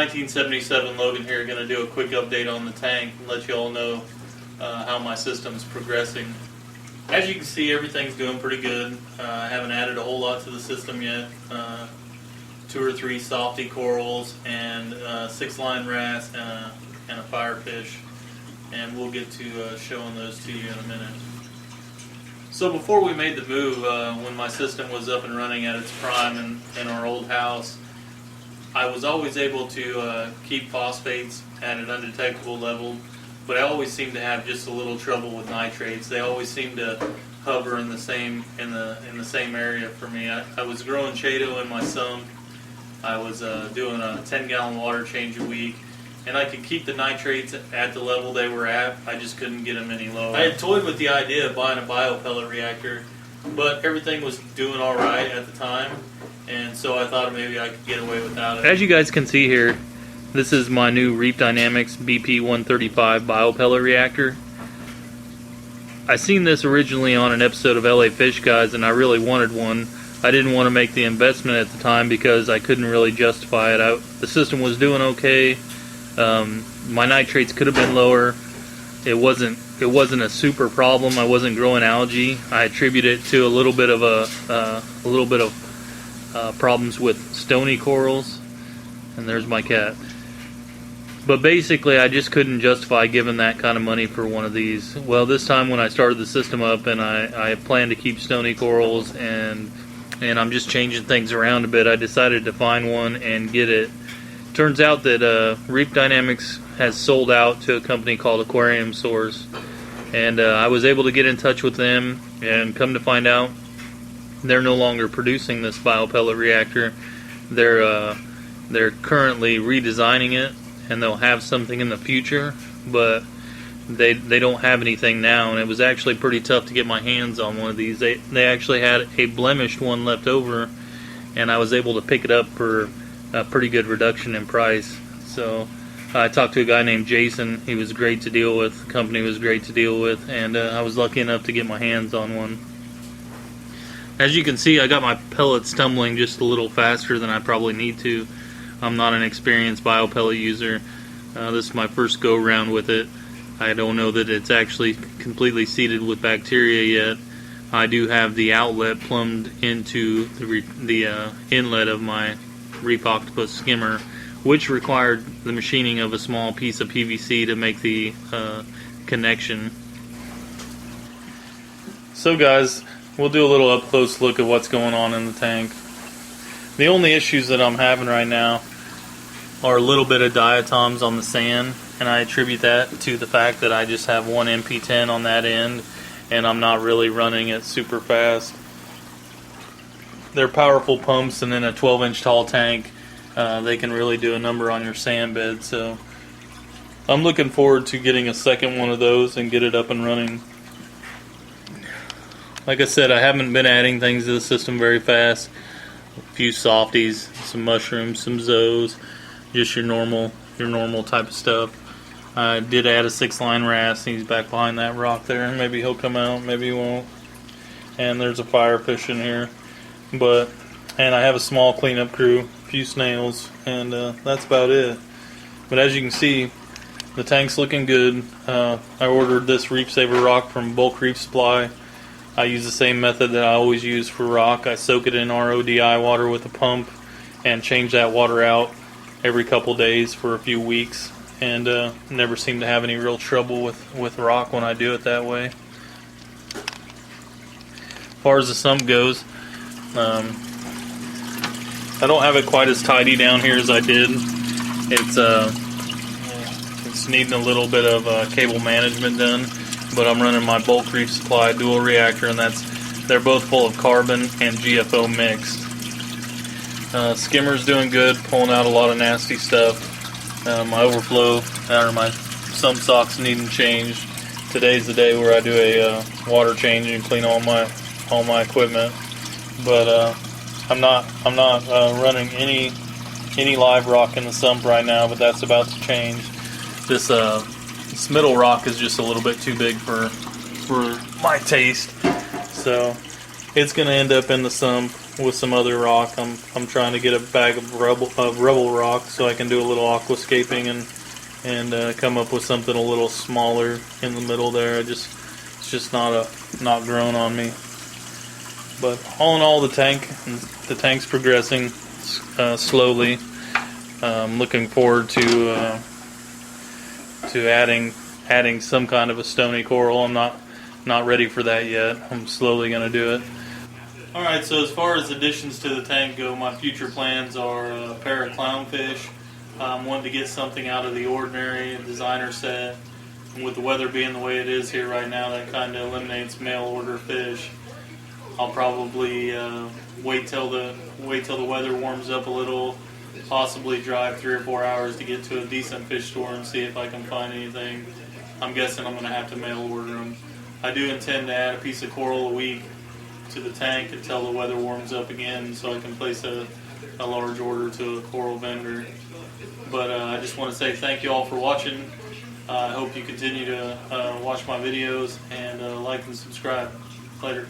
1977 Logan here, going to do a quick update on the tank and let you all know how my system's progressing. As you can see, everything's doing pretty good. I haven't added a whole lot to the system yet. 2 or 3 softy corals and 6-line wrasse and a firefish, and we'll get to showing those to you in a minute. So before we made the move, when my system was up and running at its prime in our old house, I was always able to keep phosphates at an undetectable level, but I always seemed to have just a little trouble with nitrates. They always seemed to hover in the same area for me. I was growing Chaeto in my sump. I was doing a 10-gallon water change a week, and I could keep the nitrates at the level they were at. I just couldn't get them any lower. I had toyed with the idea of buying a biopellet reactor, but everything was doing all right at the time, and so I thought maybe I could get away without it. As you guys can see here, this is my new Reef Dynamics BP135 biopellet reactor. I seen this originally on an episode of LA Fish Guys, and I really wanted one. I didn't want to make the investment at the time because I couldn't really justify it. The system was doing okay. My nitrates could have been lower. It wasn't a super problem. I wasn't growing algae. I attribute it to a little bit of problems with stony corals. And there's my cat. But basically, I just couldn't justify giving that kind of money for one of these. Well, this time when I started the system up, and I planned to keep stony corals, and I'm just changing things around a bit, I decided to find one and get it. Turns out that Reef Dynamics has sold out to a company called Aquarium Source, and I was able to get in touch with them, and come to find out they're no longer producing this biopellet reactor. They're currently redesigning it, and they'll have something in the future, but they don't have anything now, and it was actually pretty tough to get my hands on one of these. They actually had a blemished one left over, and I was able to pick it up for a pretty good reduction in price. So I talked to a guy named Jason. He was great to deal with. The company was great to deal with, and I was lucky enough to get my hands on one. As you can see, I got my pellets tumbling just a little faster than I probably need to. I'm not an experienced biopellet user. This is my first go around with it. I don't know that it's actually completely seeded with bacteria yet. I do have the outlet plumbed into the inlet of my Reef Octopus skimmer, which required the machining of a small piece of PVC to make the connection. So guys, we'll do a little up close look at what's going on in the tank. The only issues that I'm having right now are a little bit of diatoms on the sand, and I attribute that to the fact that I just have one MP10 on that end, and I'm not really running it super fast. They're powerful pumps, and in a 12-inch tall tank, they can really do a number on your sand bed. So I'm looking forward to getting a second one of those and get it up and running. Like I said, I haven't been adding things to the system very fast. A few softies, some mushrooms, some zoes, just your normal type of stuff. I did add a 6-line wrasse. He's back behind that rock there. Maybe he'll come out, maybe he won't. And there's a firefish in here. And I have a small cleanup crew, a few snails, and that's about it. But as you can see, the tank's looking good. I ordered this Reef Saver rock from Bulk Reef Supply. I use the same method that I always use for rock. I soak it in RODI water with a pump and change that water out every couple days for a few weeks, and never seem to have any real trouble with rock when I do it that way. As far as the sump goes, I don't have it quite as tidy down here as I did. It's needing a little bit of cable management done, but I'm running my Bulk Reef Supply dual reactor, and they're both full of carbon and GFO mixed. Skimmer's doing good, pulling out a lot of nasty stuff. My overflow, or my sump socks needing changed. Today's the day where I do a water change and clean all my equipment. But I'm not running any live rock in the sump right now, but that's about to change. This middle rock is just a little bit too big for my taste, so it's going to end up in the sump. with some other rock. I'm trying to get a bag of rubble rock so I can do a little aquascaping and come up with something a little smaller in the middle there. It's just not grown on me. But all in all, the tank's progressing slowly. I'm looking forward to adding some kind of a stony coral. I'm not ready for that yet. I'm slowly going to do it. Alright, so as far as additions to the tank go, my future plans are a pair of clownfish. I'm wanting to get something out of the ordinary, a designer set. And with the weather being the way it is here right now, that kind of eliminates mail order fish. I'll probably wait till the weather warms up a little, possibly drive 3 or 4 hours to get to a decent fish store and see if I can find anything. I'm guessing I'm going to have to mail order them. I do intend to add a piece of coral a week to the tank until the weather warms up again, so I can place a large order to a coral vendor. But I just want to say thank you all for watching. I hope you continue to watch my videos and like and subscribe. Later.